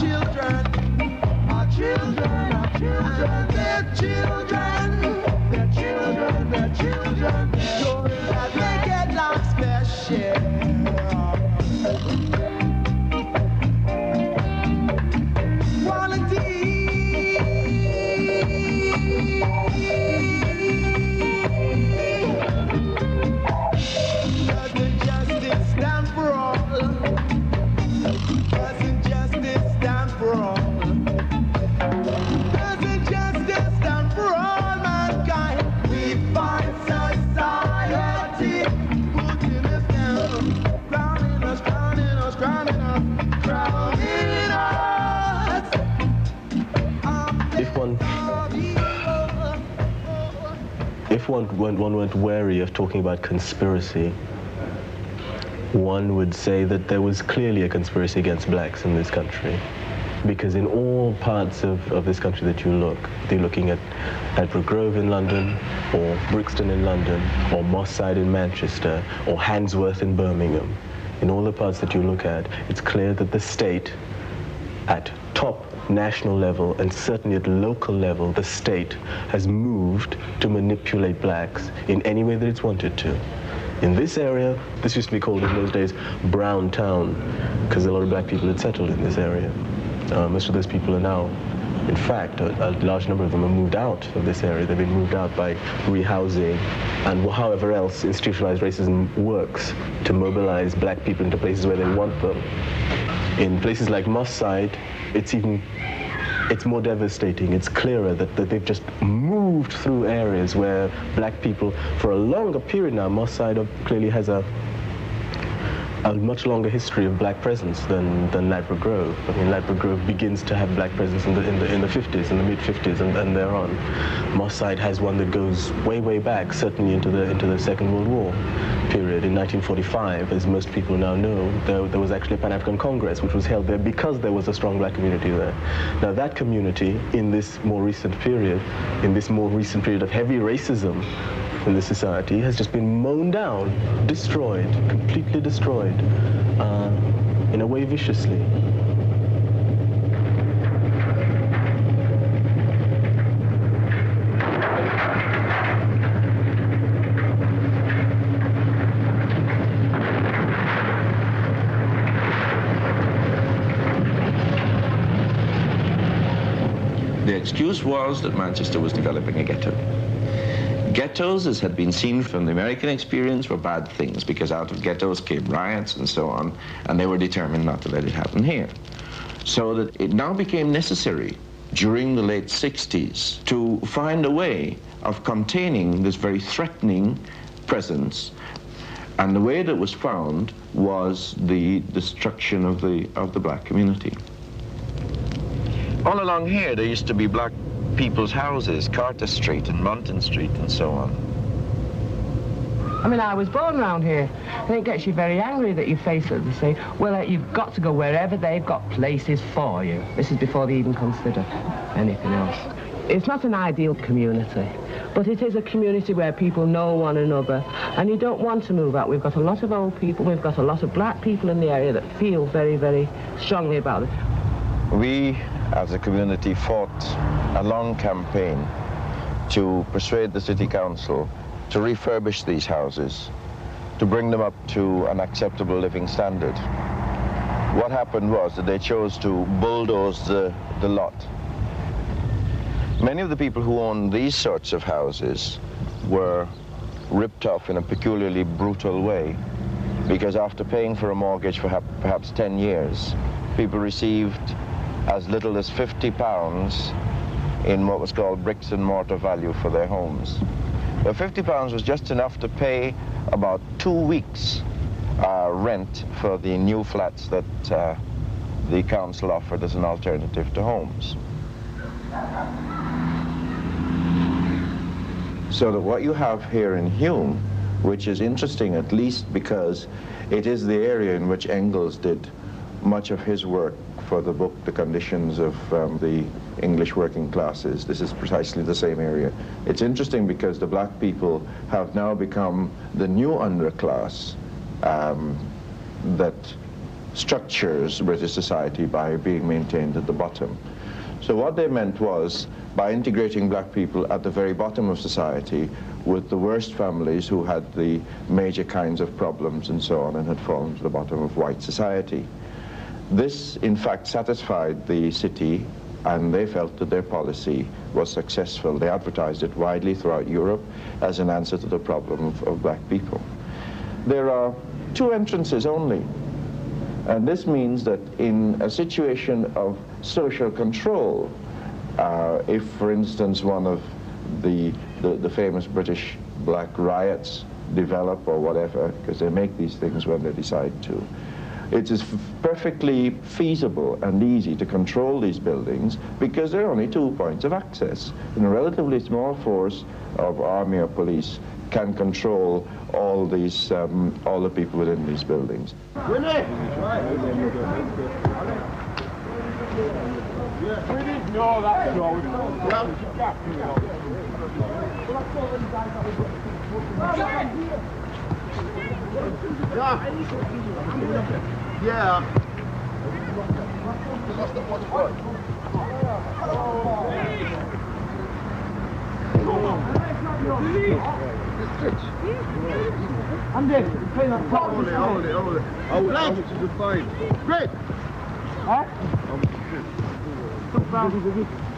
children, our children, our children, their children, their children, their children, so that they get lost their share. If one went wary of talking about conspiracy, one would say that there was clearly a conspiracy against blacks in this country. Because in all parts of this country that you look, they're looking at Ladbroke Grove in London, or Brixton in London, or Moss Side in Manchester, or Handsworth in Birmingham. In all the parts that you look at, it's clear that the state, at top national level and certainly at local level, the state has moved to manipulate blacks in any way that it's wanted to. In this area, this used to be called in those days Brown Town, because a lot of black people had settled in this area. Most of those people are now, in fact, a large number of them have moved out of this area. They've been moved out by rehousing and however else institutionalized racism works to mobilize black people into places where they want them. In places like Moss Side, it's more devastating. It's clearer that they've just moved through areas where black people, for a longer period now, Moss Side clearly has a much longer history of black presence than Ladbroke Grove. I mean, Ladbroke Grove begins to have black presence in the 50s, in the mid-50s, and thereon. Moss Side has one that goes way back, certainly into the Second World War period. In 1945, as most people now know, there was actually a Pan-African Congress which was held there because there was a strong black community there. Now that community, in this more recent period of heavy racism in the society, has just been mown down, destroyed, completely destroyed, in a way viciously. The excuse was that Manchester was developing a ghetto. Ghettos, as had been seen from the American experience, were bad things because out of ghettos came riots and so on, and they were determined not to let it happen here. So that it now became necessary during the late 60s to find a way of containing this very threatening presence, and the way that was found was the destruction of the black community. All along here there used to be black people's houses, Carter Street and Monton Street and so on. I mean, I was born around here, and it gets you very angry that you face it and say, well, you've got to go wherever they've got places for you. This is before they even consider anything else. It's not an ideal community, but it is a community where people know one another, and you don't want to move out. We've got a lot of old people, we've got a lot of black people in the area that feel very, very strongly about it. We, as a community, fought a long campaign to persuade the city council to refurbish these houses, to bring them up to an acceptable living standard. What happened was that they chose to bulldoze the lot. Many of the people who owned these sorts of houses were ripped off in a peculiarly brutal way, because after paying for a mortgage for perhaps 10 years, people received as little as £50 in what was called bricks and mortar value for their homes. The £50 was just enough to pay about 2 weeks rent for the new flats that the council offered as an alternative to homes. So that what you have here in Hume, which is interesting at least because it is the area in which Engels did much of his work for the book The Conditions of the English Working Classes. This is precisely the same area. It's interesting because the black people have now become the new underclass that structures British society by being maintained at the bottom. So what they meant was, by integrating black people at the very bottom of society with the worst families who had the major kinds of problems and so on and had fallen to the bottom of white society. This, in fact, satisfied the city, and they felt that their policy was successful. They advertised it widely throughout Europe as an answer to the problem of black people. There are 2 entrances only, and this means that in a situation of social control, if, for instance, one of the famous British black riots develop or whatever, because they make these things when they decide to, it is perfectly feasible and easy to control these buildings because there are only 2 points of access. And a relatively small force of army or police can control all these, all the people within these buildings. We didn't know that, Joe. Yeah. Andy, play that top. Hold it. Hold it. Fine. Great. Huh?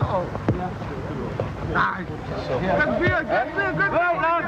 Oh. Nice. Good beer. Well done.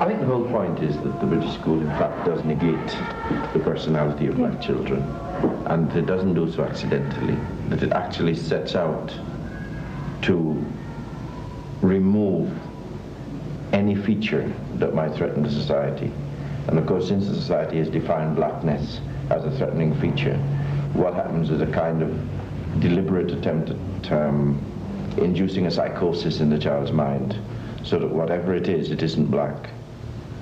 I think the whole point is that the British school, in fact, does negate the personality of black children, and it doesn't do so accidentally, that it actually sets out to remove any feature that might threaten the society. And of course, since the society has defined blackness as a threatening feature, what happens is a kind of deliberate attempt at inducing a psychosis in the child's mind, so that whatever it isn't black.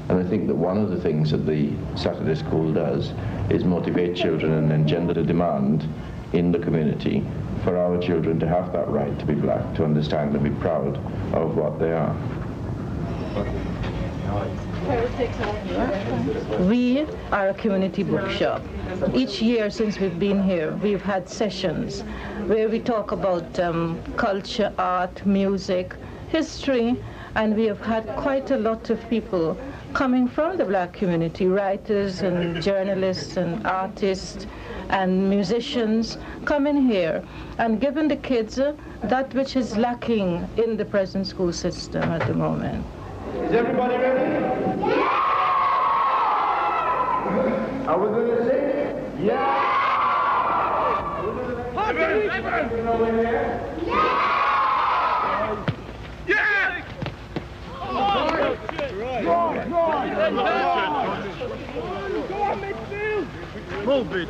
And I think that one of the things that the Saturday school does is motivate children and engender the demand in the community for our children to have that right to be black, to understand and be proud of what they are. We are a community bookshop. Each year since we've been here, we've had sessions where we talk about culture, art, music, history, and we have had quite a lot of people coming from the black community, writers and journalists and artists and musicians coming here and giving the kids that which is lacking in the present school system at the moment. Is everybody ready? Yeah! Are we going to sing? Yeah! Over here? Yeah! Yeah! Go on, midfield! Move it.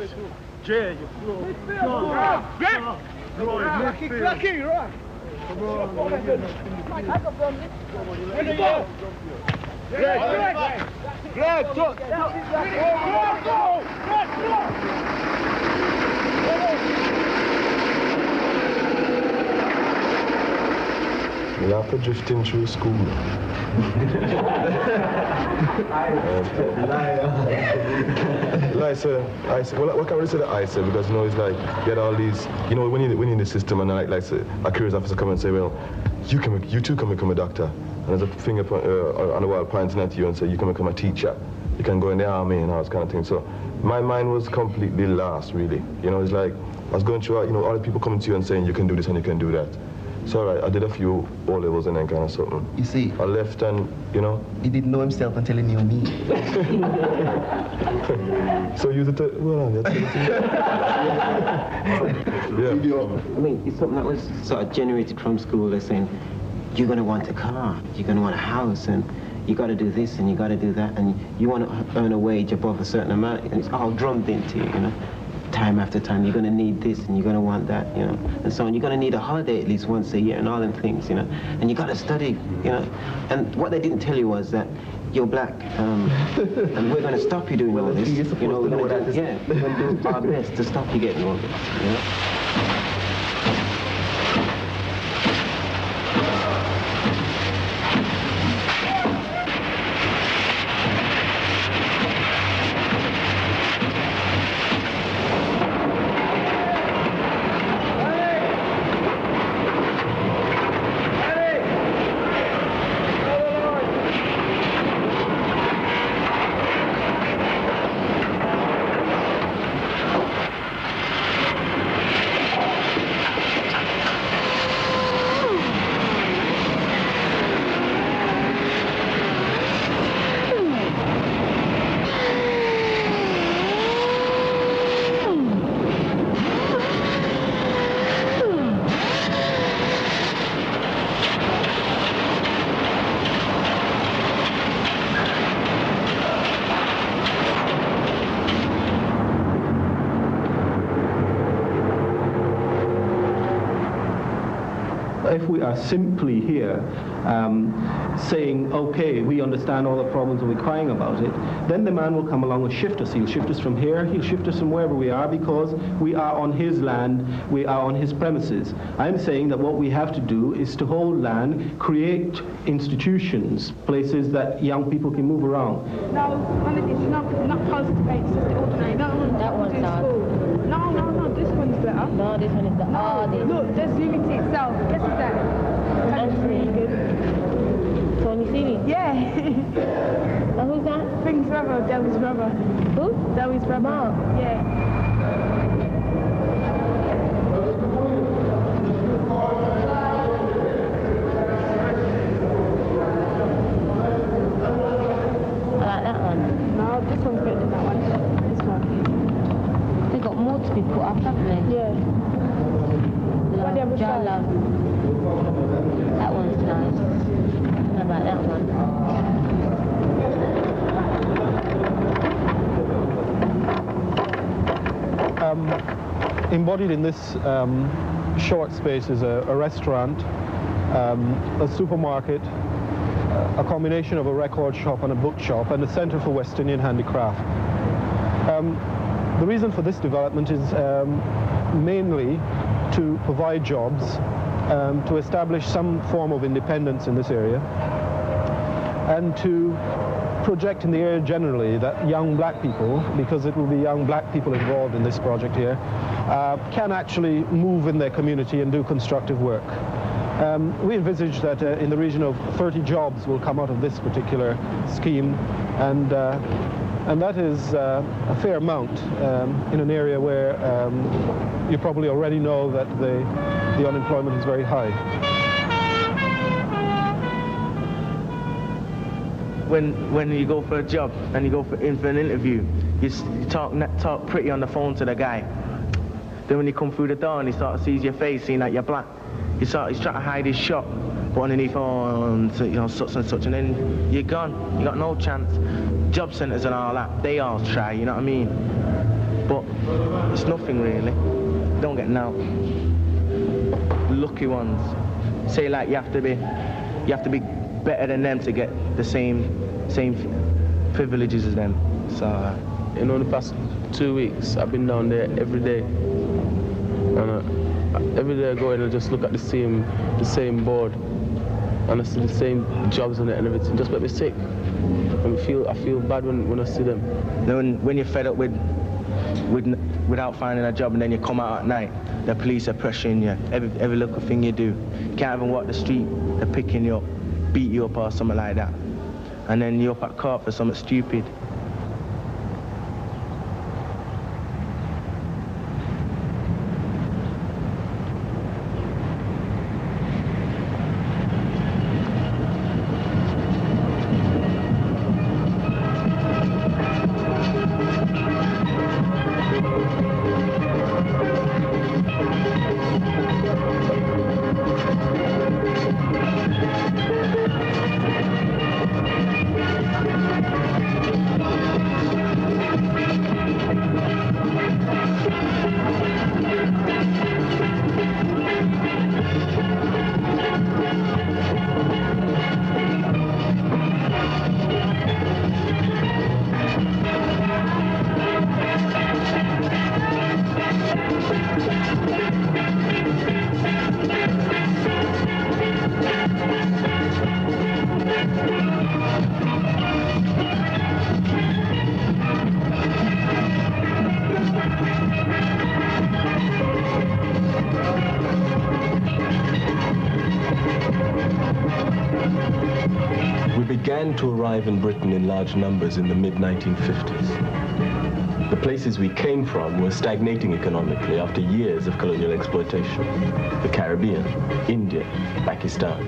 Jay, midfield. Go on. Lucky, right. Come on. Ready, go. Greg, go. We'll have to drifting through school. I say, well, what can we say that I say? Because, you know, it's like, get all these, you know, when you're in the system and like say, a careers officer come and say, well, you too can become a doctor. And there's a finger on the wall pointing at you and say, you can become a teacher. You can go in the army and all this kind of thing. So my mind was completely lost, really. You know, it's like, I was going through, you know, all the people coming to you and saying, you can do this and you can do that. It's all right. I did a few O-levels and then kind of something. You see, I left and, you know. he didn't know himself until he knew me. So you did it. Well, yeah. I mean, it's something that was sort of generated from school. They're saying, you're going to want a car, you're going to want a house, and you got to do this and you got to do that, and you want to earn a wage above a certain amount, and it's all drummed into you, you know. Time after time, you're going to need this and you're going to want that, you know, and so on. You're going to need a holiday at least once a year and all them things, you know, and you got to study, you know. And what they didn't tell you was that you're black, and we're going to stop you doing all this. You know, we're going to do our best to stop you getting all this, you know. If we are simply here saying, okay, we understand all the problems and we're crying about it, then the man will come along and shift us. He'll shift us from here, he'll shift us from wherever we are, because we are on his land, we are on his premises. I'm saying that what we have to do is to hold land, create institutions, places that young people can move around. No, one of these, not post-debate, it's just ordinary. No, that one's not. No, this one's better. No, this one is the hardest. Look, there's Unity itself. This is that. That's really good. So when you see me? Yeah. Now who's that? Thing's brother, Delby's brother. Who? Delby's brother. Mom. Yeah. I like that one. No, this one's better than that one. This one. They got more to be put up, haven't they? Yeah. What do you have Jar love. That one's nice. How about that one? Embodied in this short space is a restaurant, a supermarket, a combination of a record shop and a book shop, and a Center for West Indian Handicraft. The reason for this development is mainly to provide jobs, to establish some form of independence in this area, and to project in the area generally that young black people, because it will be young black people involved in this project here, can actually move in their community and do constructive work. We envisage that in the region of 30 jobs will come out of this particular scheme, and that is a fair amount in an area where you probably already know that the unemployment is very high. When you go for a job and you go in for an interview, you talk pretty on the phone to the guy. Then when you come through the door and he sort of sees your face, seeing that you're black, he's trying to hide his shop, but underneath on, you know, such and such, and then you're gone. You got no chance. Job centres and all that, they all try, you know what I mean? But it's nothing really. Don't get now. Lucky ones. Say like you have to be better than them to get the same privileges as them. So in the past 2 weeks, I've been down there every day, and every day I go in and just look at the same board, and I see the same jobs on it and everything. Just make me sick. I feel bad when I see them. Then when you're fed up without finding a job, and then you come out at night, the police are pressuring you. Every little thing you do, you can't even walk the street. They're picking you up, beat you up or something like that, and then you're up at court for something stupid. we began to arrive in Britain in large numbers in the mid-1950s. The places we came from were stagnating economically after years of colonial exploitation. The Caribbean, India, Pakistan.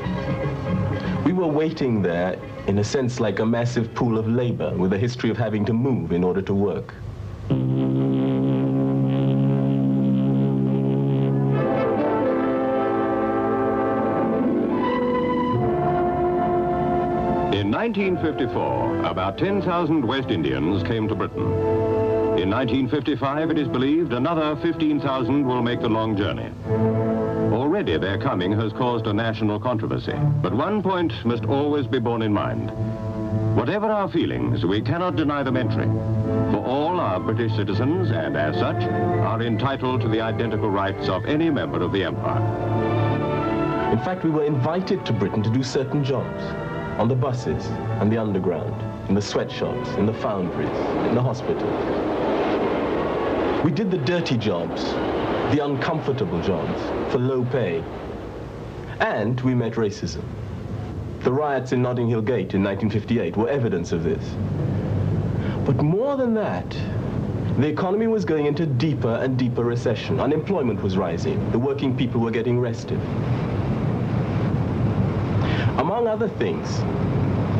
We were waiting there, in a sense, like a massive pool of labor with a history of having to move in order to work. In 1954, about 10,000 West Indians came to Britain. In 1955, it is believed another 15,000 will make the long journey. Already their coming has caused a national controversy, but one point must always be borne in mind. Whatever our feelings, we cannot deny them entry, for all are British citizens and, as such, are entitled to the identical rights of any member of the empire. In fact, we were invited to Britain to do certain jobs, on the buses and the underground, in the sweatshops, in the foundries, in the hospitals. We did the dirty jobs, the uncomfortable jobs, for low pay. And we met racism. The riots in Notting Hill Gate in 1958 were evidence of this. But more than that, the economy was going into deeper and deeper recession. Unemployment was rising. The working people were getting restive. Among other things,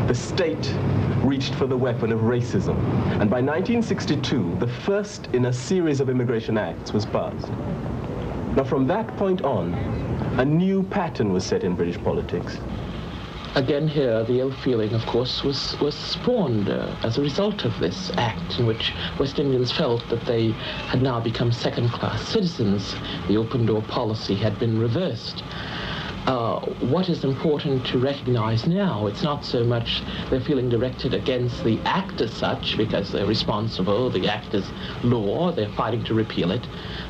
the state reached for the weapon of racism. And by 1962, the first in a series of immigration acts was passed. Now, from that point on, a new pattern was set in British politics. Again here, the ill feeling, of course, was spawned as a result of this act in which West Indians felt that they had now become second-class citizens. The open-door policy had been reversed. What is important to recognize now, it's not so much their feeling directed against the act as such, because they're responsible, the act is law, they're fighting to repeal it,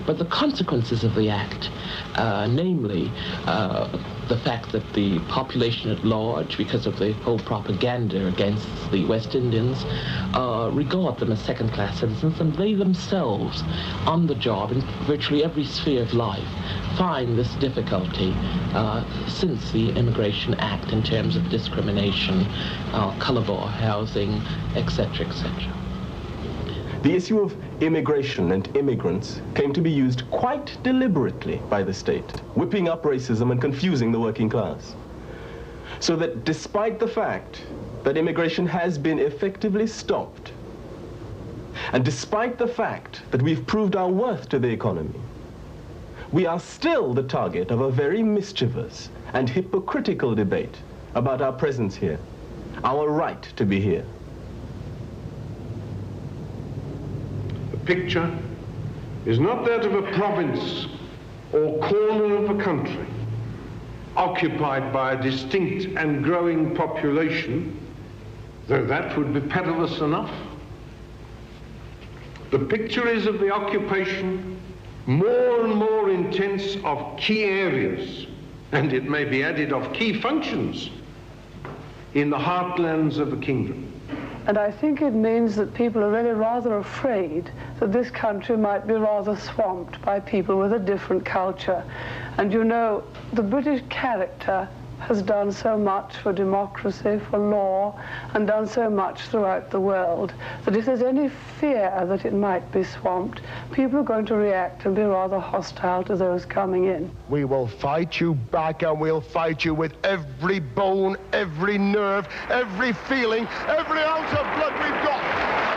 but the consequences of the act, namely the fact that the population at large, because of the whole propaganda against the West Indians, regard them as second-class citizens, and they themselves, on the job, in virtually every sphere of life, find this difficulty since the Immigration Act in terms of discrimination, color bar housing, etc., etc. The issue of immigration and immigrants came to be used quite deliberately by the state, whipping up racism and confusing the working class. So that despite the fact that immigration has been effectively stopped, and despite the fact that we've proved our worth to the economy, we are still the target of a very mischievous and hypocritical debate about our presence here, our right to be here. The picture is not that of a province or corner of a country occupied by a distinct and growing population, though that would be perilous enough. The picture is of the occupation more and more intense of key areas, and it may be added of key functions, in the heartlands of the kingdom. And I think it means that people are really rather afraid that this country might be rather swamped by people with a different culture. And you know, the British character has done so much for democracy, for law, and done so much throughout the world, that if there's any fear that it might be swamped, people are going to react and be rather hostile to those coming in. We will fight you back, and we'll fight you with every bone, every nerve, every feeling, every ounce of blood we've got.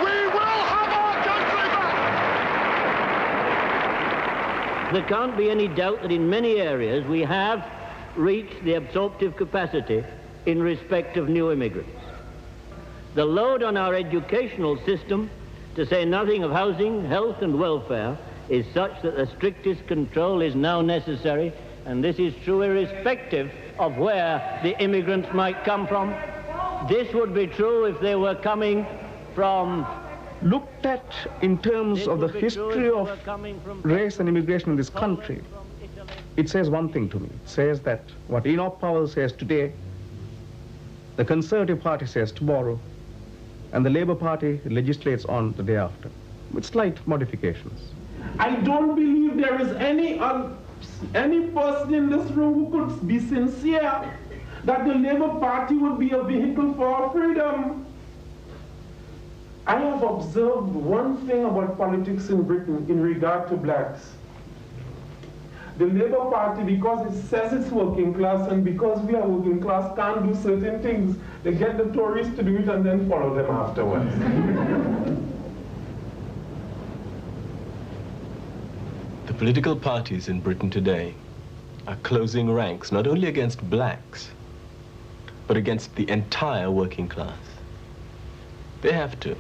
We will have our country back! There can't be any doubt that in many areas we have reach the absorptive capacity in respect of new immigrants. The load on our educational system, to say nothing of housing, health and welfare, is such that the strictest control is now necessary, and this is true irrespective of where the immigrants might come from. This would be true if they were coming from... Looked at in terms of the history of race and immigration in this country, it says one thing to me. It says that what Enoch Powell says today, the Conservative Party says tomorrow, and the Labour Party legislates on the day after, with slight modifications. I don't believe there is any person in this room who could be sincere that the Labour Party would be a vehicle for freedom. I have observed one thing about politics in Britain in regard to blacks. The Labour Party, because it says it's working class, and because we are working class, can't do certain things. They get the Tories to do it and then follow them afterwards. The political parties in Britain today are closing ranks not only against blacks, but against the entire working class. They have to,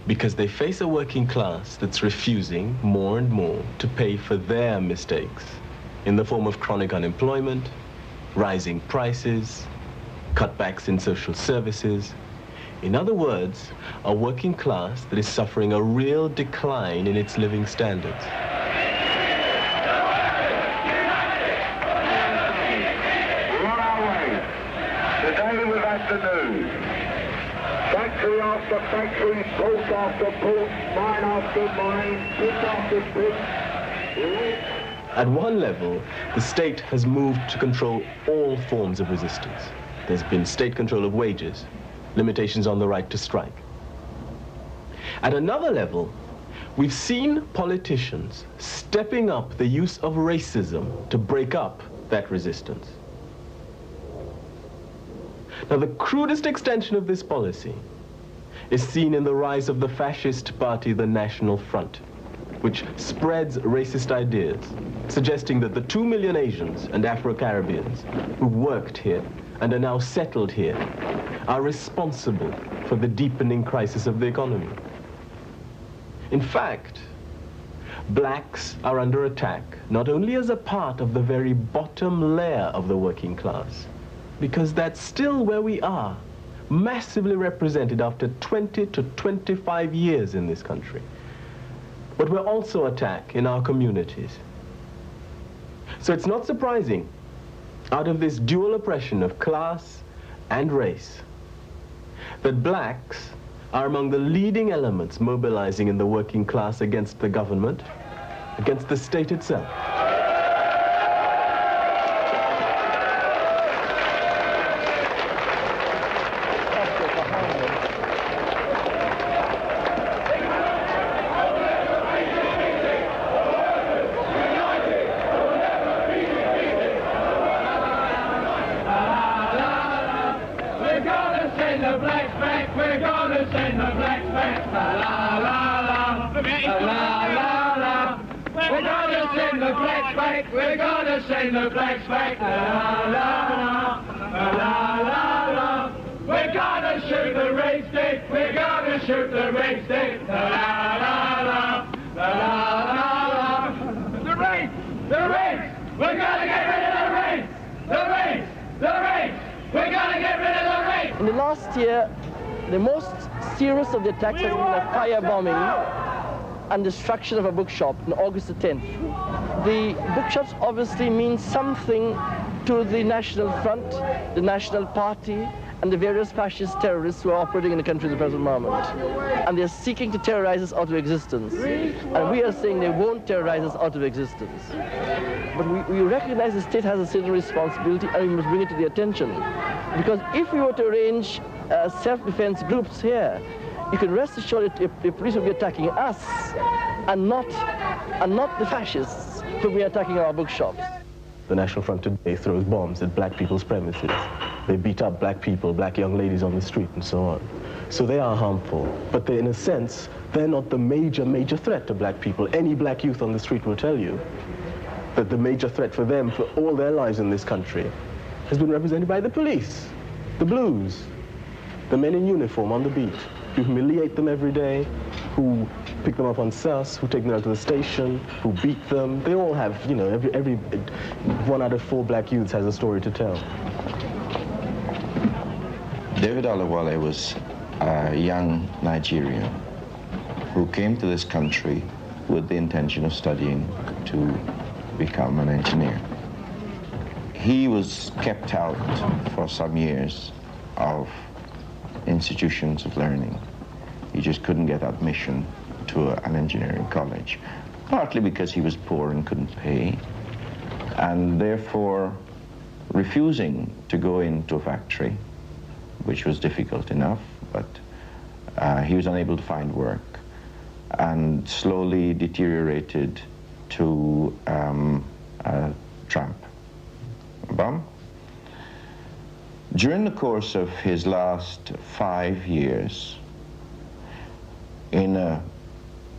because they face a working class that's refusing more and more to pay for their mistakes in the form of chronic unemployment, rising prices, cutbacks in social services. In other words, a working class that is suffering a real decline in its living standards. Today we've had the news. Factory after factory, post after post, mine after mine, pit after pit. At one level, the state has moved to control all forms of resistance. There's been state control of wages, limitations on the right to strike. At another level, we've seen politicians stepping up the use of racism to break up that resistance. Now, the crudest extension of this policy is seen in the rise of the fascist party, the National Front, which spreads racist ideas, suggesting that the 2 million Asians and Afro-Caribbeans who worked here and are now settled here are responsible for the deepening crisis of the economy. In fact, blacks are under attack not only as a part of the very bottom layer of the working class, because that's still where we are, massively represented after 20 to 25 years in this country. But we're also attacked in our communities. So it's not surprising, out of this dual oppression of class and race, that blacks are among the leading elements mobilizing in the working class against the government, against the state itself. In the last year, the most serious of the attacks has been a firebombing and destruction of a bookshop on August the 10th. The bookshops obviously mean something to the National Front, the National Party, and the various fascist terrorists who are operating in the country at the present moment. And they're seeking to terrorize us out of existence. And we are saying they won't terrorize us out of existence. But we recognize the state has a certain responsibility, and we must bring it to the attention. Because if we were to arrange self-defense groups here, you can rest assured that the police will be attacking us and not the fascists who will be attacking our bookshops. The National Front today throws bombs at black people's premises. They beat up black people, black young ladies on the street, and so on. So they are harmful, but they, in a sense, they're not the major threat to black people. Any black youth on the street will tell you that the major threat for them for all their lives in this country has been represented by the police, the blues, the men in uniform on the beat, who humiliate them every day, who pick them up on sus, who take them out to the station, who beat them. They all have, you know, every 1 out of 4 black youths has a story to tell. David Olawale was a young Nigerian who came to this country with the intention of studying to become an engineer. He was kept out for some years of institutions of learning. He just couldn't get admission to an engineering college, partly because he was poor and couldn't pay, and therefore refusing to go into a factory, which was difficult enough, but he was unable to find work and slowly deteriorated to a tramp bum. During the course of his last 5 years, in a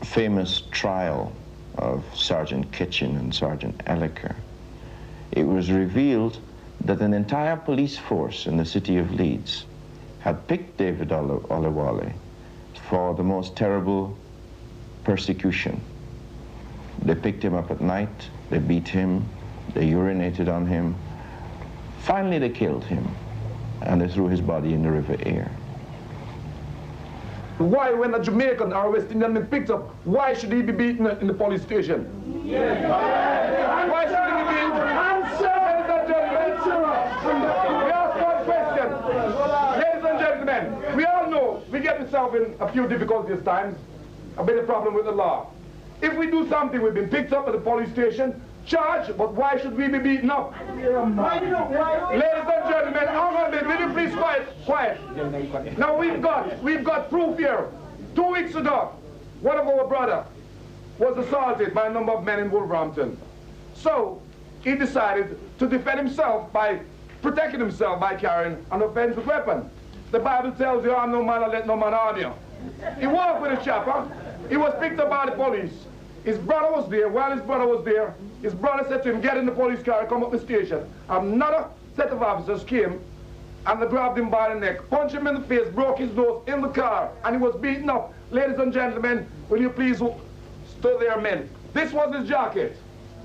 famous trial of Sergeant Kitchen and Sergeant Elliker, it was revealed that an entire police force in the city of Leeds had picked David Olawale for the most terrible persecution. They picked him up at night, they beat him, they urinated on him. Finally, they killed him, and they threw his body in the River Aire. Why, when a Jamaican or a West Indian been picked up, why should he be beaten in the police station? Why should he be beaten? Ladies and gentlemen, we ask one question. Ladies and gentlemen, we all know we get ourselves in a few difficulties times, a bit of problem with the law. If we do something, we've been picked up at the police station, charged, but why should we be beaten up? Ladies and gentlemen, hang on a minute, will you please quiet? Now we've got proof here. 2 weeks ago, one of our brothers was assaulted by a number of men in Wolverhampton. So he decided to defend himself by protecting himself by carrying an offensive weapon. The Bible tells you, harm no man and let no man harm you. He walked with a chopper. He was picked up by the police. His brother was there. While his brother was there, his brother said to him, get in the police car and come up the station. Another set of officers came and they grabbed him by the neck, punched him in the face, broke his nose in the car, and he was beaten up. Ladies and gentlemen, will you please stow their men? This was his jacket,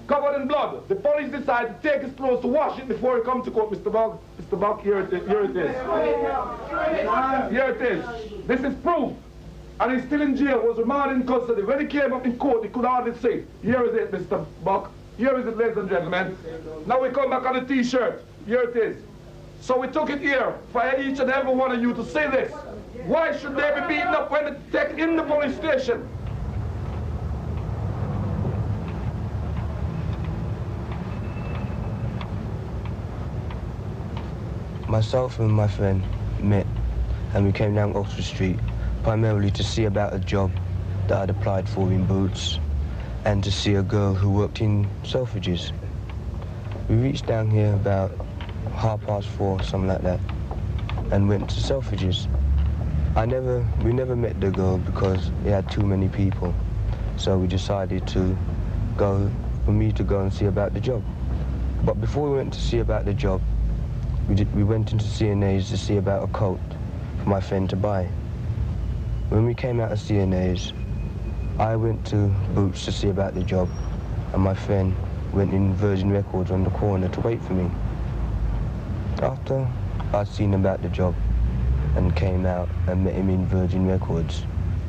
covered in blood. The police decided to take his clothes to wash it before he come to court. Mr. Buck, Mr. Buck, here it is. Here it is. Here it is. This is proof. And he's still in jail, was remanded in custody. When he came up in court, he could hardly say, here is it, Mr. Buck. Here is it, ladies and gentlemen. Now we come back on the T-shirt. Here it is. So we took it here for each and every one of you to say this. Why should they be beaten up when they take in the police station? Myself and my friend met, and we came down Oxford Street primarily to see about a job that I'd applied for in Boots and to see a girl who worked in Selfridges. We reached down here about 4:30, something like that, and went to Selfridges. We never met the girl because it had too many people, so we decided for me to go and see about the job. But before we went to see about the job, we went into C&A's to see about a coat for my friend to buy. When we came out of C&A's, I went to Boots to see about the job, and my friend went in Virgin Records on the corner to wait for me. After I'd seen about the job and came out and met him in Virgin Records,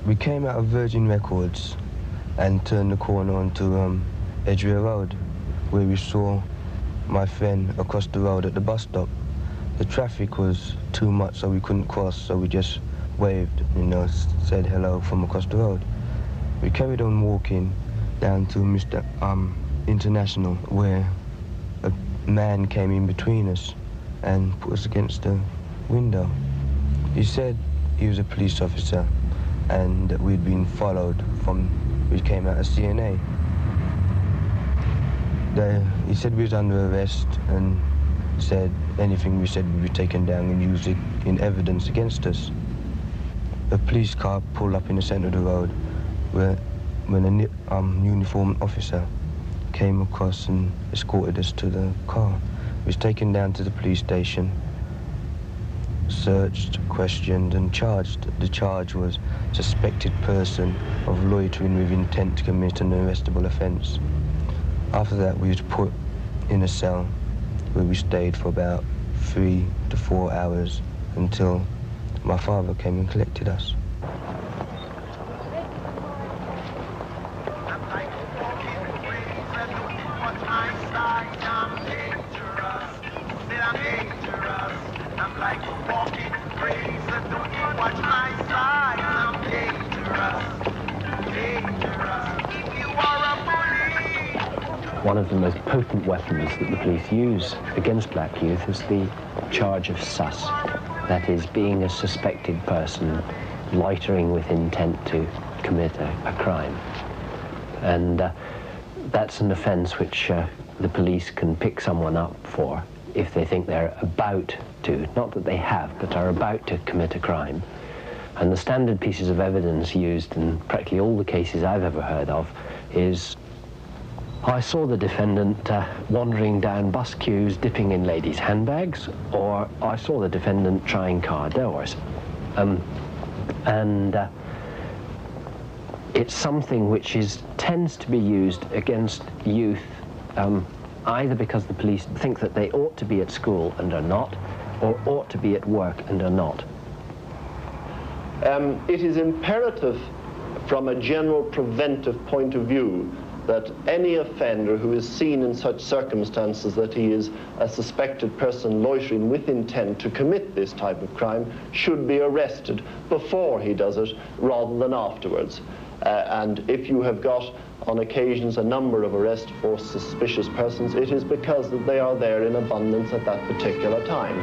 we came out of Virgin Records and turned the corner onto Edgware Road, where we saw my friend across the road at the bus stop. The traffic was too much, so we couldn't cross, so we just waved, said hello from across the road. We carried on walking down to Mr. International, where a man came in between us and put us against the window. He said he was a police officer and that we'd been followed from we came out of C&A. He said we was under arrest and said anything we said would be taken down and used in evidence against us. A police car pulled up in the centre of the road when a uniformed officer came across and escorted us to the car. We was taken down to the police station, searched, questioned and charged. The charge was suspected person of loitering with intent to commit an arrestable offence. After that we was put in a cell where we stayed for about 3 to 4 hours until my father came and collected us. One of the most potent weapons that the police use against black youth is the charge of sus. That is, being a suspected person, loitering with intent to commit a crime. And that's an offence which the police can pick someone up for if they think they're about to, not that they have, but are about to commit a crime. And the standard pieces of evidence used in practically all the cases I've ever heard of is, I saw the defendant wandering down bus queues dipping in ladies' handbags, or I saw the defendant trying car doors. It's something which tends to be used against youth, either because the police think that they ought to be at school and are not, or ought to be at work and are not. It is imperative from a general preventive point of view that any offender who is seen in such circumstances that he is a suspected person loitering with intent to commit this type of crime should be arrested before he does it rather than afterwards. And if you have got on occasions a number of arrests for suspicious persons, it is because they are there in abundance at that particular time.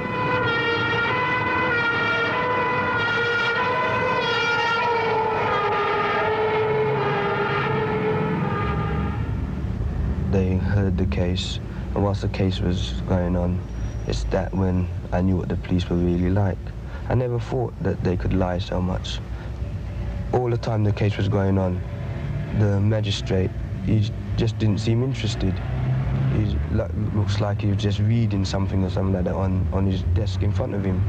They heard the case, and whilst the case was going on, it's that when I knew what the police were really like. I never thought that they could lie so much. All the time the case was going on, the magistrate, he just didn't seem interested. He looks like he was just reading something or something like that on his desk in front of him.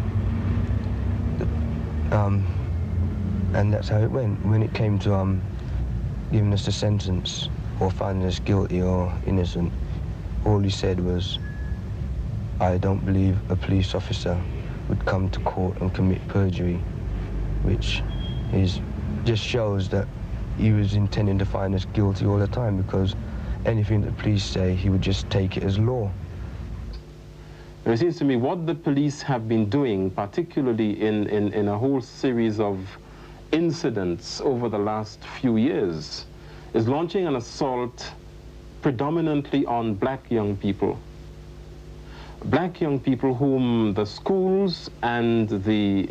And that's how it went. When it came to giving us the sentence, or finding us guilty or innocent, all he said was, I don't believe a police officer would come to court and commit perjury, which just shows that he was intending to find us guilty all the time, because anything that the police say, he would just take it as law. It seems to me what the police have been doing, particularly in a whole series of incidents over the last few years, is launching an assault predominantly on black young people. Black young people whom the schools and the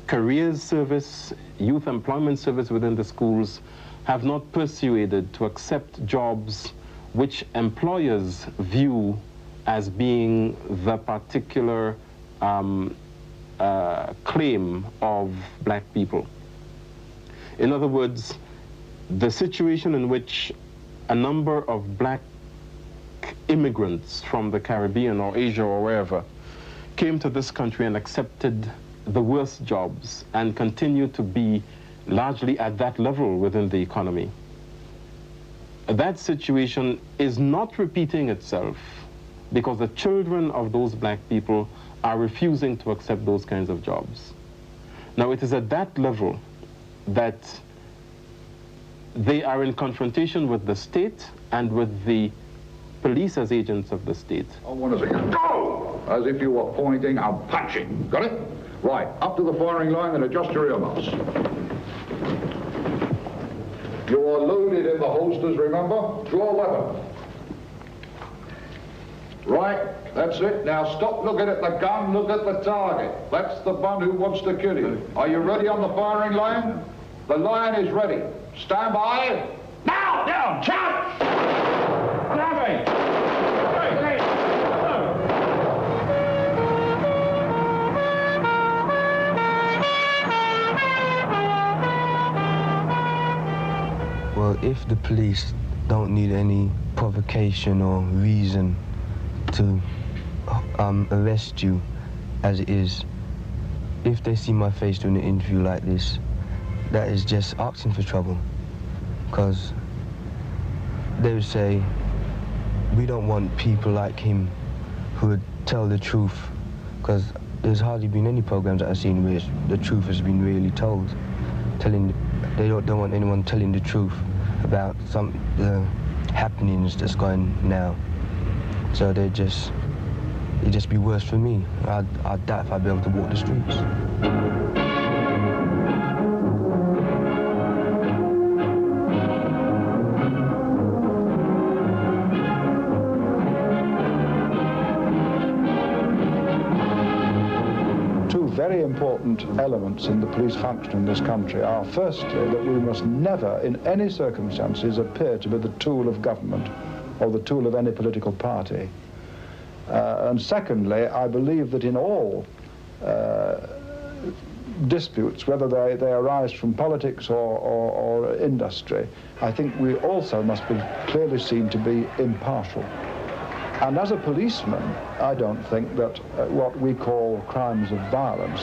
careers service, youth employment service within the schools have not persuaded to accept jobs which employers view as being the particular claim of black people. In other words, the situation in which a number of black immigrants from the Caribbean or Asia or wherever came to this country and accepted the worst jobs and continue to be largely at that level within the economy. That situation is not repeating itself because the children of those black people are refusing to accept those kinds of jobs. Now, it is at that level that they are in confrontation with the state and with the police as agents of the state. I want to say, go! As if you were pointing and punching. Got it? Right, up to the firing line and adjust your earmuffs. You are loaded in the holsters, remember? Draw weapon. Right, that's it. Now stop looking at the gun, look at the target. That's the one who wants to kill you. Are you ready on the firing line? The line is ready. Stand by. Now, down, charge! Well, if the police don't need any provocation or reason to arrest you as it is, if they see my face during an interview like this, that is just asking for trouble. Because they would say, we don't want people like him who would tell the truth, because there's hardly been any programs that I've seen where the truth has been really told. They don't want anyone telling the truth about the happenings that's going now. So it'd just be worse for me. I'd doubt if I'd be able to walk the streets. very important elements in the police function in this country are firstly that we must never in any circumstances appear to be the tool of government or the tool of any political party. And secondly, I believe that in all disputes, whether they arise from politics or industry, I think we also must be clearly seen to be impartial. And as a policeman, I don't think that what we call crimes of violence,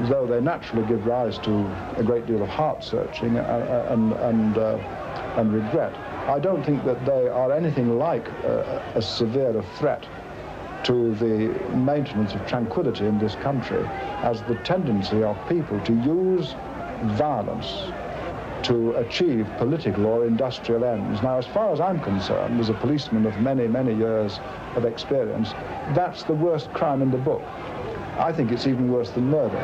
though they naturally give rise to a great deal of heart-searching and regret, I don't think that they are anything like as severe a threat to the maintenance of tranquility in this country as the tendency of people to use violence to achieve political or industrial ends. Now, as far as I'm concerned, as a policeman of many, many years of experience, that's the worst crime in the book. I think it's even worse than murder.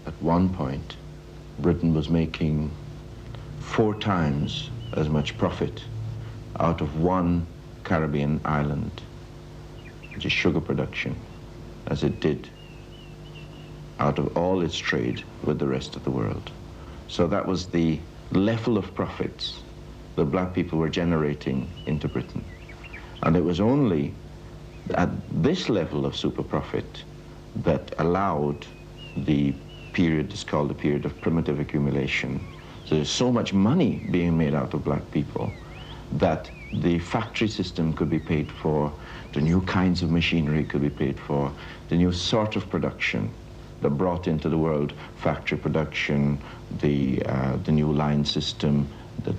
At one point, Britain was making 4 times as much profit out of one Caribbean island, which is sugar production, as it did out of all its trade with the rest of the world. So that was the level of profits that black people were generating into Britain. And it was only at this level of super profit that allowed the period is called the period of primitive accumulation. So there's so much money being made out of black people that the factory system could be paid for, the new kinds of machinery could be paid for, the new sort of production that brought into the world factory production, the new line system that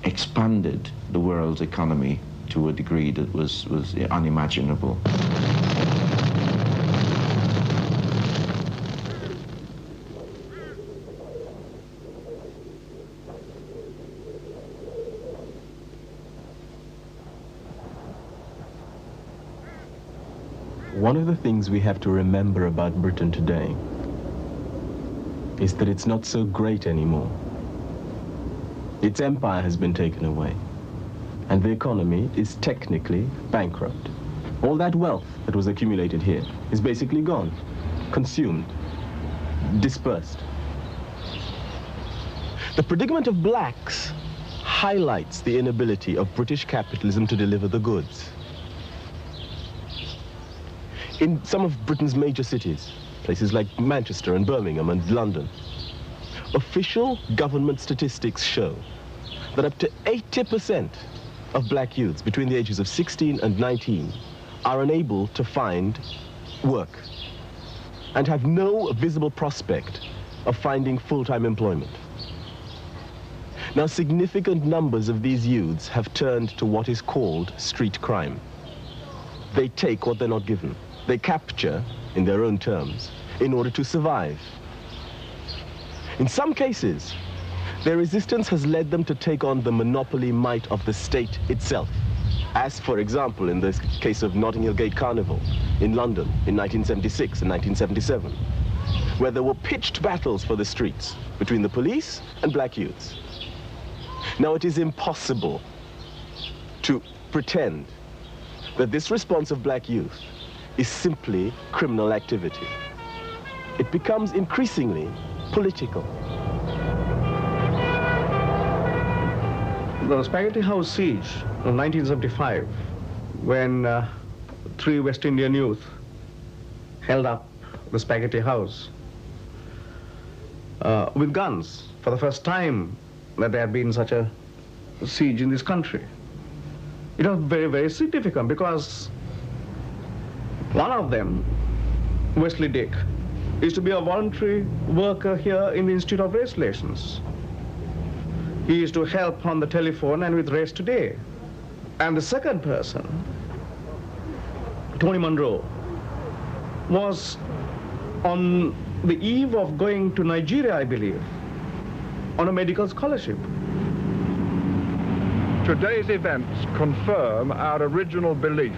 expanded the world's economy to a degree that was unimaginable. One of the things we have to remember about Britain today is that it's not so great anymore. Its empire has been taken away, and the economy is technically bankrupt. All that wealth that was accumulated here is basically gone, consumed, dispersed. The predicament of blacks highlights the inability of British capitalism to deliver the goods. In some of Britain's major cities, places like Manchester and Birmingham and London, official government statistics show that up to 80% of black youths between the ages of 16 and 19 are unable to find work and have no visible prospect of finding full-time employment. Now, significant numbers of these youths have turned to what is called street crime. They take what they're not given. They capture, in their own terms, in order to survive. In some cases, their resistance has led them to take on the monopoly might of the state itself, as, for example, in the case of Notting Hill Gate Carnival in London in 1976 and 1977, where there were pitched battles for the streets between the police and black youths. Now, it is impossible to pretend that this response of black youth is simply criminal activity. It becomes increasingly political. the Spaghetti House siege of 1975, when 3 West Indian youth held up the Spaghetti House with guns for the first time that there had been such a siege in this country. It was very, very significant because one of them, Wesley Dick, used to be a voluntary worker here in the Institute of Race Relations. He used to help on the telephone and with Race Today. And the second person, Tony Monroe, was on the eve of going to Nigeria, I believe, on a medical scholarship. Today's events confirm our original belief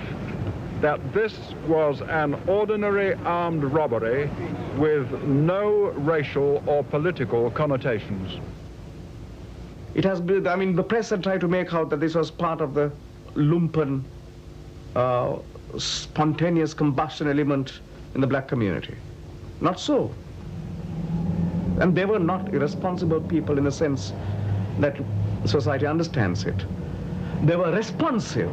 that this was an ordinary armed robbery with no racial or political connotations. It has been, I mean, the press had tried to make out that this was part of the lumpen, spontaneous combustion element in the black community. Not so. And they were not irresponsible people in the sense that society understands it. They were responsive.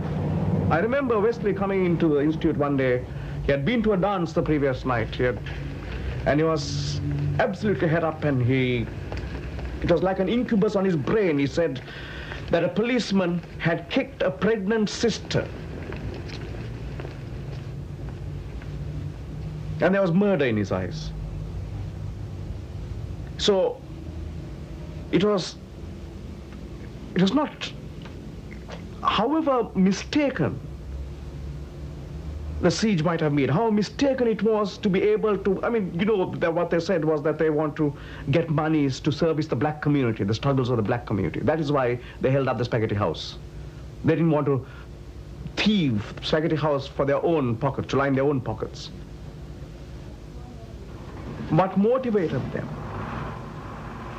I remember Wesley coming into the institute one day. He had been to a dance the previous night, and he was absolutely head up, and it was like an incubus on his brain. He said that a policeman had kicked a pregnant sister. And there was murder in his eyes. So it was not, however mistaken the siege might have been, how mistaken it was to be able to, I mean, you know, what they said was that they want to get monies to service the black community, the struggles of the black community. That is why they held up the Spaghetti House. They didn't want to thieve Spaghetti House for their own pockets, to line their own pockets. What motivated them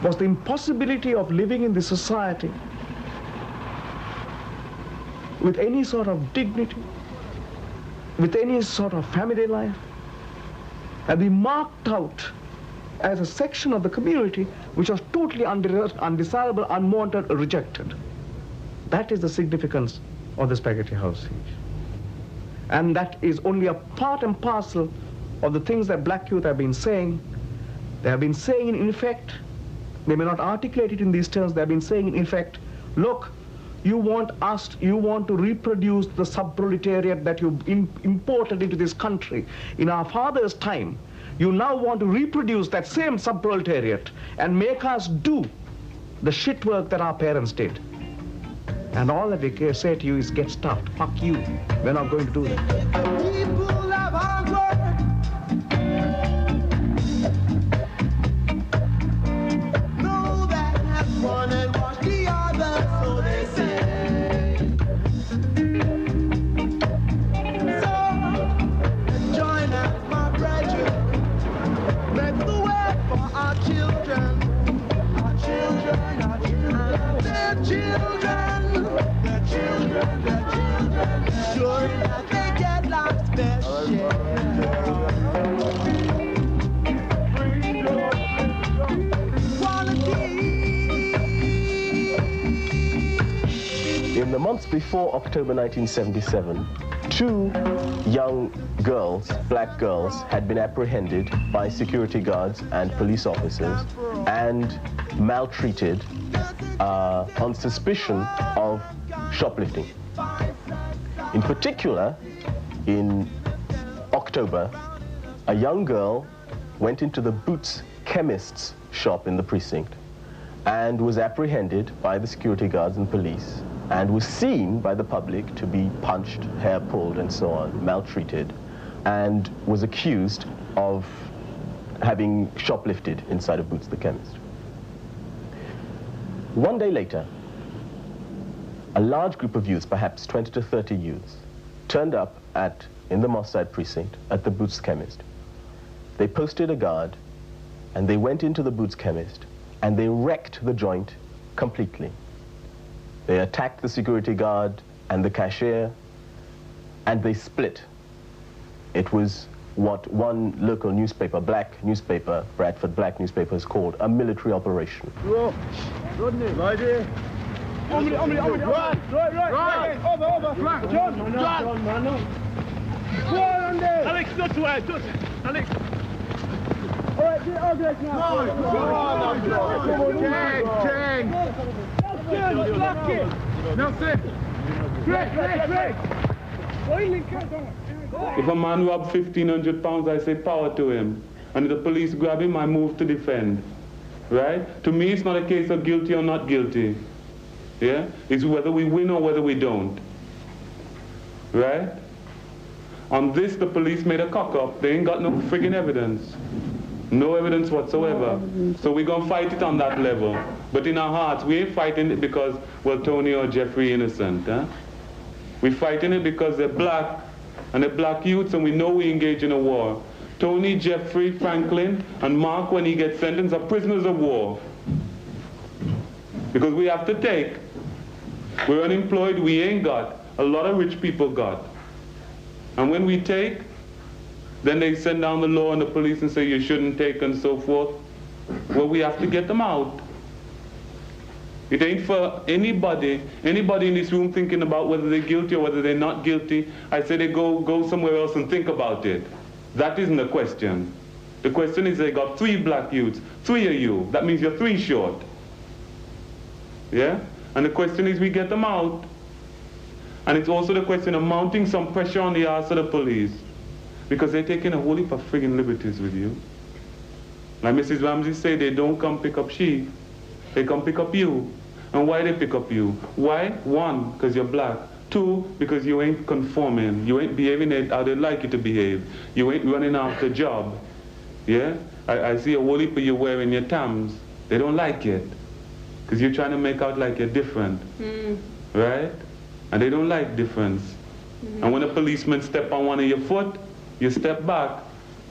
was the impossibility of living in this society with any sort of dignity, with any sort of family life, and be marked out as a section of the community which was totally undesirable, unwanted, rejected. That is the significance of the Spaghetti House siege. And that is only a part and parcel of the things that black youth have been saying. They have been saying, in effect, they may not articulate it in these terms, they have been saying, in effect, look, you want to reproduce the sub-proletariat that you imported into this country in our father's time. You now want to reproduce that same sub-proletariat and make us do the shit work that our parents did. And all that we can say to you is get stuffed. Fuck you. We're not going to do that. People have hard work. Know that has one and wash the other, so they say. So, join us, my brethren. Make the way for our children. Our children, our children, their children. Their children, their children. Sure that they get lost their In the months before October 1977, 2 young girls, black girls, had been apprehended by security guards and police officers and maltreated on suspicion of shoplifting. In particular, in October, a young girl went into the Boots chemist's shop in the precinct and was apprehended by the security guards and police and was seen by the public to be punched, hair pulled and so on, maltreated, and was accused of having shoplifted inside of Boots the chemist. One day later, a large group of youths, perhaps 20 to 30 youths, turned up in the Moss Side precinct at the Boots chemist. They posted a guard and they went into the Boots chemist and they wrecked the joint completely. They attacked the security guard and the cashier and they split. It was what one local newspaper, black newspaper, Bradford Black newspaper, is called a military operation. Rodney, right here. Right. Over. Flank. John. Go on there. Alex, not to wide. Alex. All right, get Alex now. King. Lock it. Nelson. Greg. If a man robs 1,500 pounds, I say power to him. And if the police grab him, I move to defend. Right? To me, it's not a case of guilty or not guilty. Yeah? It's whether we win or whether we don't. Right? On this, the police made a cock-up. They ain't got no friggin' evidence. No evidence whatsoever. So we're going to fight it on that level. But in our hearts, we ain't fighting it because, well, Tony or Jeffrey innocent. Huh? We're fighting it because they're black, and they're black youths, and we know we engage in a war. Tony, Jeffrey, Franklin, and Mark, when he gets sentenced, are prisoners of war. Because we have to take. We're unemployed, we ain't got. A lot of rich people got. And when we take, then they send down the law and the police and say you shouldn't take and so forth. Well, we have to get them out. It ain't for anybody in this room thinking about whether they're guilty or whether they're not guilty. I say they go somewhere else and think about it. That isn't the question. The question is they got 3 black youths, 3 of you. That means you're 3 short. Yeah? And the question is we get them out. And it's also the question of mounting some pressure on the arse of the police. Because they're taking a whole heap of friggin' liberties with you. Like Mrs. Ramsey said, they don't come pick up sheep. They come pick up you. And why they pick up you? Why? 1, because you're black. 2, because you ain't conforming. You ain't behaving how they like you to behave. You ain't running after a job. Yeah? I see a whole heap of you wearing your Tams. They don't like it. Because you're trying to make out like you're different. Right? And they don't like difference. And when a policeman step on one of your foot, you step back.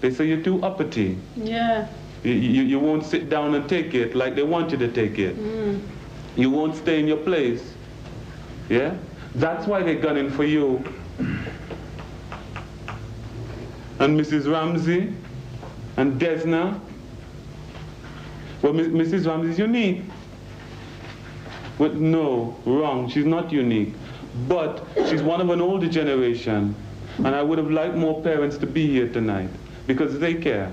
They say you're too uppity. Yeah. You won't sit down and take it like they want you to take it. You won't stay in your place. Yeah? That's why they're gunning for you. And Mrs. Ramsey and Desna. Well, Mrs. Ramsey is unique. But no, wrong. She's not unique. But she's one of an older generation. And I would have liked more parents to be here tonight. Because they care.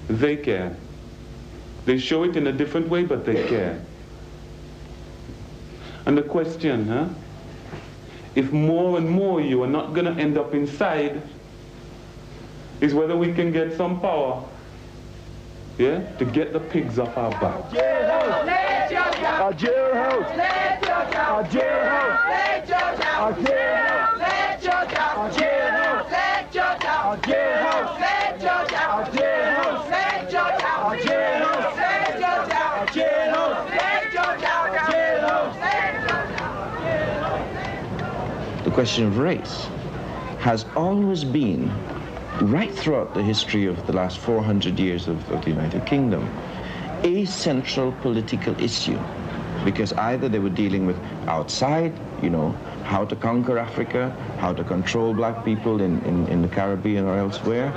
They care. They show it in a different way, but they care. And the question, if more and more you are not going to end up inside, is whether we can get some power, yeah, to get the pigs off our back. Our jailhouse. Our jailhouse. Our jailhouse. Our jailhouse. Our jailhouse. Our jailhouse. Our jailhouse. The question of race has always been, right throughout the history of the last 400 years of the United Kingdom, a central political issue. Because either they were dealing with outside, how to conquer Africa, how to control black people in the Caribbean or elsewhere,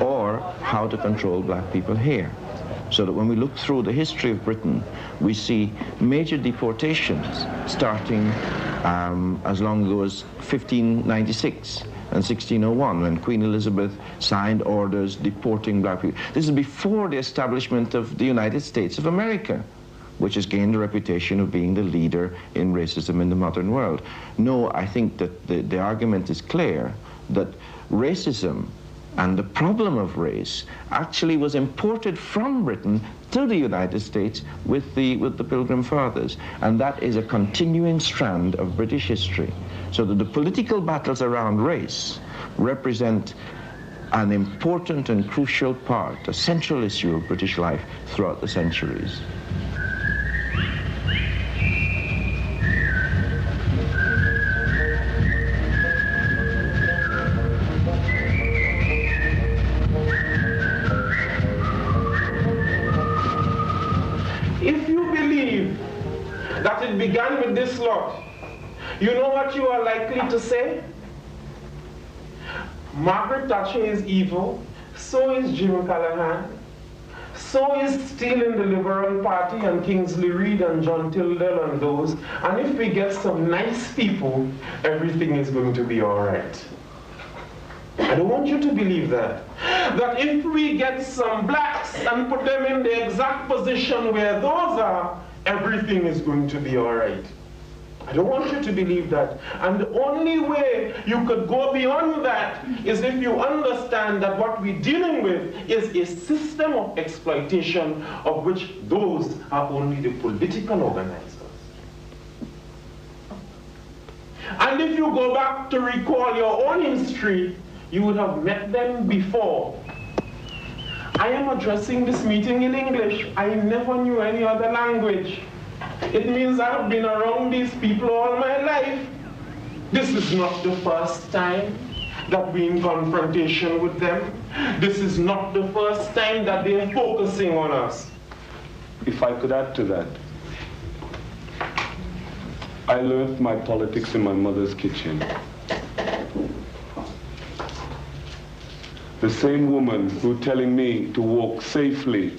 or how to control black people here. So that when we look through the history of Britain, we see major deportations starting as long ago as 1596 and 1601, when Queen Elizabeth signed orders deporting black people. This is before the establishment of the United States of America, which has gained a reputation of being the leader in racism in the modern world. No, I think that the argument is clear that racism and the problem of race actually was imported from Britain to the United States with the Pilgrim Fathers. And that is a continuing strand of British history. So that the political battles around race represent an important and crucial part, a central issue of British life throughout the centuries. If you believe that it began with this lot, you know what you are likely to say? Margaret Thatcher is evil, so is Jim Callaghan, So is still in the Liberal Party and Kingsley Reid and John Tildell and those. And if we get some nice people, everything is going to be all right. I don't want you to believe that. That if we get some blacks and put them in the exact position where those are, everything is going to be all right. I don't want you to believe that. And the only way you could go beyond that is if you understand that what we're dealing with is a system of exploitation of which those are only the political organizers. And if you go back to recall your own history, you would have met them before. I am addressing this meeting in English. I never knew any other language. It means I've been around these people all my life. This is not the first time that we're in confrontation with them. This is not the first time that they're focusing on us. If I could add to that, I learned my politics in my mother's kitchen. The same woman who telling me to walk safely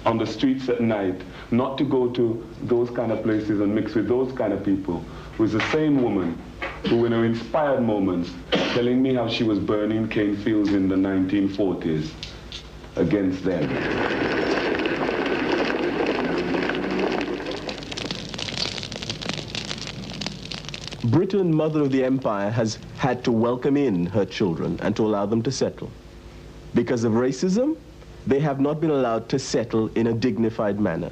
on the streets at night, not to go to those kind of places and mix with those kind of people, was the same woman who in her inspired moments telling me how she was burning cane fields in the 1940s against them. Britain, mother of the empire, has had to welcome in her children and to allow them to settle. Because of racism, they have not been allowed to settle in a dignified manner.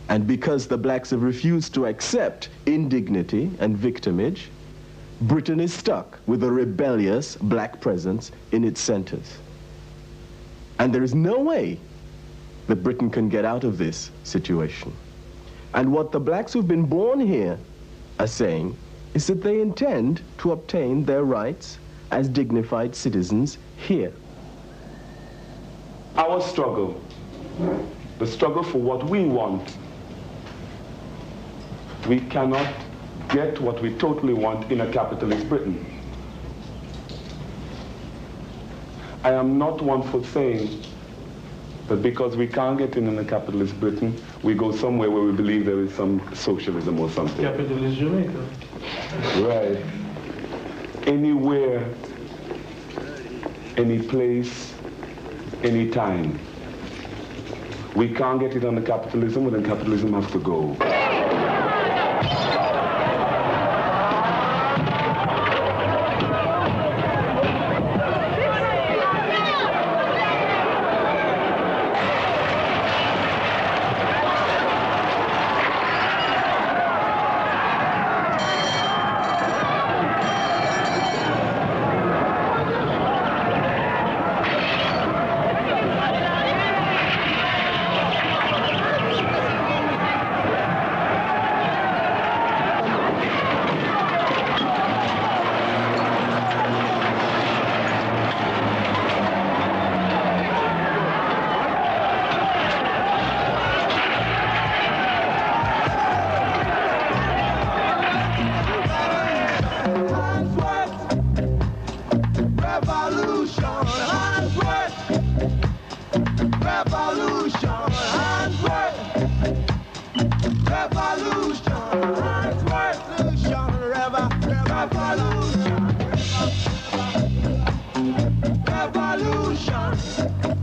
And because the blacks have refused to accept indignity and victimage, Britain is stuck with a rebellious black presence in its centers. And there is no way that Britain can get out of this situation. And what the blacks who've been born here are saying is that they intend to obtain their rights as dignified citizens here. Our struggle, the struggle for what we want, we cannot get what we totally want in a capitalist Britain. I am not one for saying that because we can't get in a capitalist Britain, we go somewhere where we believe there is some socialism or something. Capitalist Jamaica. Right. Anywhere, any place, any time. We can't get it under capitalism, but then capitalism has to go. Revolution.